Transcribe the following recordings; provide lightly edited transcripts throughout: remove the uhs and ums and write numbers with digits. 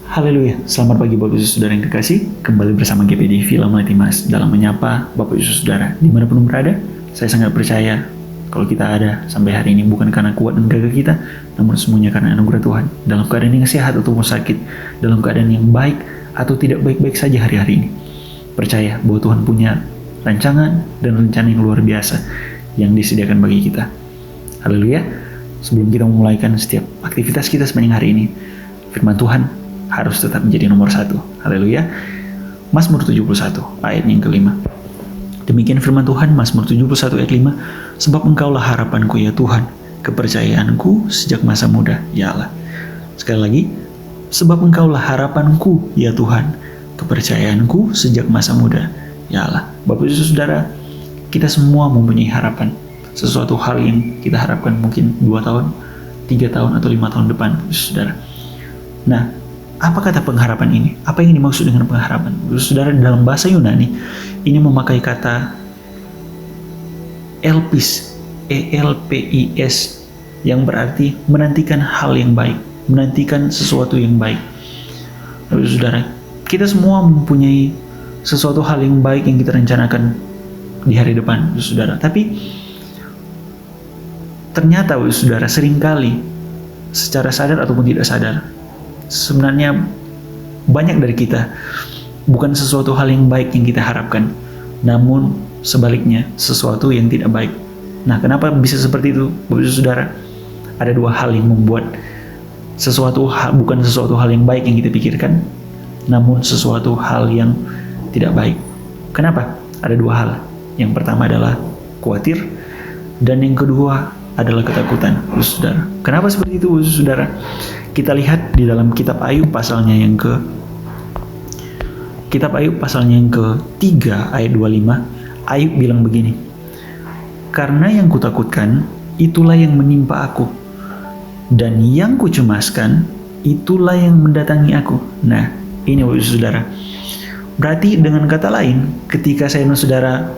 Haleluya, selamat pagi Bapak Ibu Saudara yang kekasih. Kembali bersama GPD Villa Melati Mas dalam menyapa Bapak Ibu Saudara dimanapun berada. Saya sangat percaya kalau kita ada sampai hari ini bukan karena kuat dan gagah kita, namun semuanya karena anugerah Tuhan. Dalam keadaan yang sehat ataupun sakit, dalam keadaan yang baik atau tidak baik-baik saja hari-hari ini. Percaya bahwa Tuhan punya rancangan dan rencana yang luar biasa yang disediakan bagi kita. Haleluya. Sebelum kita memulaikan setiap aktivitas kita sepanjang hari ini, firman Tuhan harus tetap menjadi nomor satu. Haleluya. Mazmur 71 ayat yang kelima. Demikian firman Tuhan, Mazmur 71 ayat 5. Sebab engkaulah harapanku ya Tuhan, kepercayaanku sejak masa muda ya Allah. Sekali lagi, sebab engkaulah harapanku ya Tuhan, kepercayaanku sejak masa muda ya Allah. Bapak Ibu Saudara, kita semua mempunyai harapan. Sesuatu hal yang kita harapkan mungkin 2 tahun, 3 tahun atau 5 tahun depan, Saudara. Nah, apa kata pengharapan ini? Apa yang dimaksud dengan pengharapan? Saudara, dalam bahasa Yunani ini memakai kata elpis, E-L-P-I-S, yang berarti menantikan hal yang baik, menantikan sesuatu yang baik. Lalu saudara, kita semua mempunyai sesuatu hal yang baik yang kita rencanakan di hari depan, saudara. Tapi ternyata, saudara, seringkali secara sadar ataupun tidak sadar, sebenarnya banyak dari kita bukan sesuatu hal yang baik yang kita harapkan, namun sebaliknya sesuatu yang tidak baik. Nah, kenapa bisa seperti itu, Bapak Saudara? Ada 2 hal yang membuat bukan sesuatu hal yang baik yang kita pikirkan, namun sesuatu hal yang tidak baik. Kenapa? Ada 2 hal. Yang pertama adalah khawatir, dan yang kedua adalah ketakutan, Saudara. Kenapa seperti itu, Saudara? Kita lihat di dalam kitab Ayub pasalnya yang ke-3 ayat 25. Ayub bilang begini, karena yang kutakutkan itulah yang menimpa aku, dan yang kucemaskan itulah yang mendatangi aku. Nah, ini saudara, berarti dengan kata lain, ketika saya dan saudara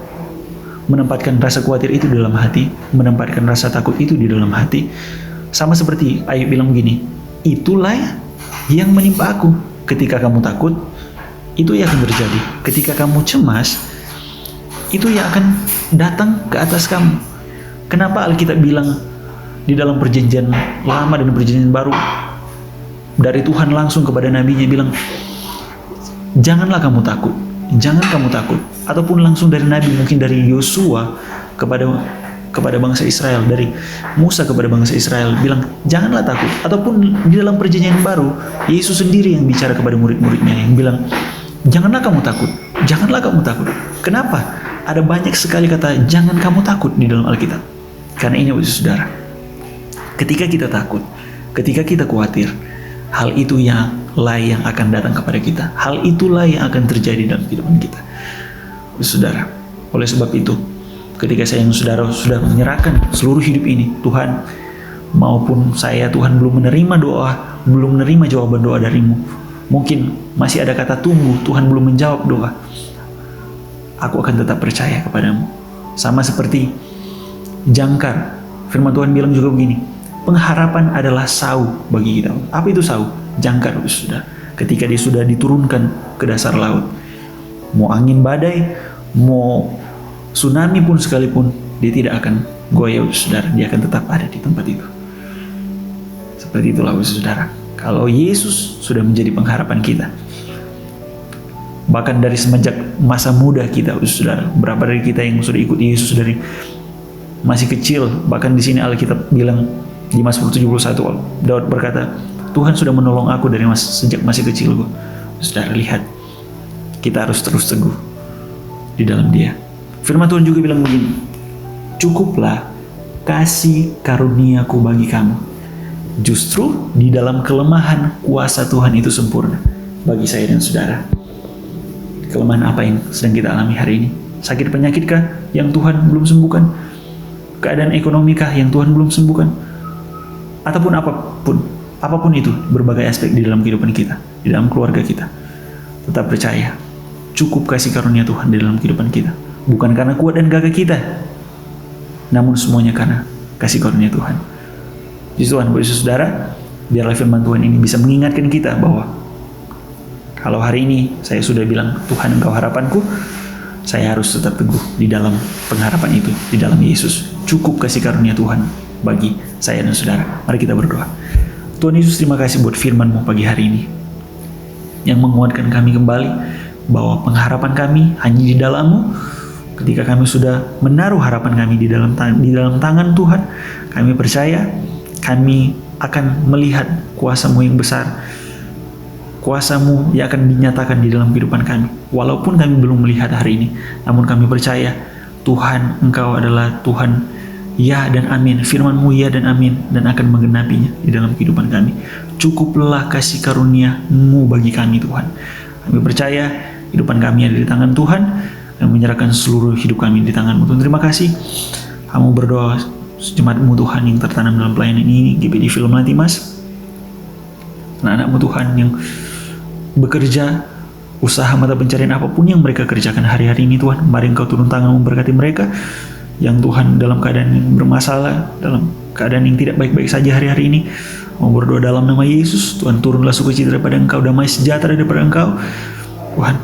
menempatkan rasa khawatir itu di dalam hati, menempatkan rasa takut itu di dalam hati, sama seperti Ayub bilang begini, itulah yang menimpa aku. Ketika kamu takut, itu yang akan terjadi. Ketika kamu cemas, itu yang akan datang ke atas kamu. Kenapa Alkitab bilang di dalam perjanjian lama dan perjanjian baru, dari Tuhan langsung kepada nabinya bilang, janganlah kamu takut, jangan kamu takut. Ataupun langsung dari nabi, mungkin dari Yosua kepada bangsa Israel, dari Musa kepada bangsa Israel, bilang janganlah takut. Ataupun di dalam perjanjian baru, Yesus sendiri yang bicara kepada murid-muridnya, yang bilang janganlah kamu takut, janganlah kamu takut. Kenapa? Ada banyak sekali kata jangan kamu takut di dalam Alkitab. Karena ini, saudara, ketika kita takut, ketika kita khawatir, hal itu yang akan datang kepada kita. Hal itulah yang akan terjadi dalam kehidupan kita, saudara. Oleh sebab itu, ketika saya yang saudara sudah menyerahkan seluruh hidup ini, Tuhan, maupun saya, Tuhan belum menerima doa, belum menerima jawaban doa darimu. Mungkin masih ada kata tunggu, Tuhan belum menjawab doa. Aku akan tetap percaya kepadamu. Sama seperti jangkar. Firman Tuhan bilang juga begini, pengharapan adalah sau bagi kita. Apa itu sau? Jangkar, sudah. Ketika dia sudah diturunkan ke dasar laut, mau angin badai, mau tsunami pun sekalipun, dia tidak akan goyah, saudara. Dia akan tetap ada di tempat itu. Seperti itulah, saudara. Kalau Yesus sudah menjadi pengharapan kita, bahkan dari semenjak masa muda kita, saudara, berapa dari kita yang sudah ikut Yesus dari masih kecil, bahkan di sini Alkitab bilang di Mazmur 71, Daud berkata, Tuhan sudah menolong aku dari sejak masih kecil. Saudara, lihat, kita harus terus teguh di dalam Dia. Firman Tuhan juga bilang begini, cukuplah kasih karuniaku bagi kamu. Justru di dalam kelemahan kuasa Tuhan itu sempurna bagi saya dan saudara. Kelemahan apa yang sedang kita alami hari ini? Sakit penyakitkah yang Tuhan belum sembuhkan? Keadaan ekonomikah yang Tuhan belum sembuhkan? Ataupun apapun itu, berbagai aspek di dalam kehidupan kita, di dalam keluarga kita. Tetap percaya, cukup kasih karunia Tuhan di dalam kehidupan kita. Bukan karena kuat dan gagah kita, namun semuanya karena kasih karunia Tuhan. Puji Tuhan, Bapak Ibu Saudara, biarlah firman Tuhan ini bisa mengingatkan kita bahwa Kalau hari ini saya sudah bilang, Tuhan Engkau harapanku, saya harus tetap teguh di dalam pengharapan itu, di dalam Yesus. Cukup kasih karunia Tuhan bagi saya dan saudara. Mari kita berdoa. Tuhan Yesus, terima kasih buat firman-Mu pagi hari ini, yang menguatkan kami kembali bahwa pengharapan kami hanya di dalam-Mu. Ketika kami sudah menaruh harapan kami di dalam tangan Tuhan, kami percaya kami akan melihat kuasa-Mu yang besar, kuasa-Mu yang akan dinyatakan di dalam kehidupan kami. Walaupun kami belum melihat hari ini, namun kami percaya Tuhan, Engkau adalah Tuhan ya dan amin. Firman-Mu ya dan amin, dan akan menggenapinya di dalam kehidupan kami. Cukuplah kasih karunia-Mu bagi kami, Tuhan. Kami percaya kehidupan kami ada di tangan Tuhan, dan menyerahkan seluruh hidup kami di tangan-Mu. Tuhan, terima kasih. Kamu berdoa jemaat-Mu Tuhan yang tertanam dalam pelayanan ini, GPD Film Lantimas, anak-anak-Mu Tuhan yang bekerja, usaha mata pencarian apapun yang mereka kerjakan hari-hari ini, Tuhan, mari Engkau turun tangan memberkati mereka. Yang Tuhan dalam keadaan yang bermasalah, dalam keadaan yang tidak baik-baik saja hari-hari ini, mau berdoa dalam nama Yesus, Tuhan, turunlah sukacita daripada Engkau, damai sejahtera daripada Engkau, Tuhan,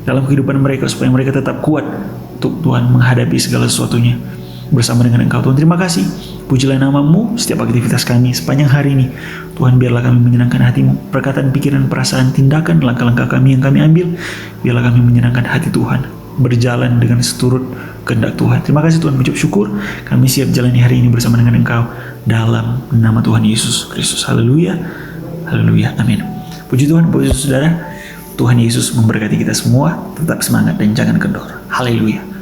dalam kehidupan mereka, supaya mereka tetap kuat untuk Tuhan menghadapi segala sesuatunya bersama dengan Engkau. Tuhan, terima kasih. Pujilah nama-Mu setiap aktivitas kami sepanjang hari ini. Tuhan, biarlah kami menyenangkan hati-Mu, perkataan, pikiran, perasaan, tindakan, langkah-langkah kami yang kami ambil, biarlah kami menyenangkan hati Tuhan, berjalan dengan seturut kehendak Tuhan. Terima kasih Tuhan, ucap syukur kami siap jalani hari ini bersama dengan Engkau, dalam nama Tuhan Yesus Kristus. Haleluya, haleluya, amin. Puji Tuhan, puji saudara. Tuhan Yesus memberkati kita semua. Tetap semangat dan jangan kendor. Haleluya.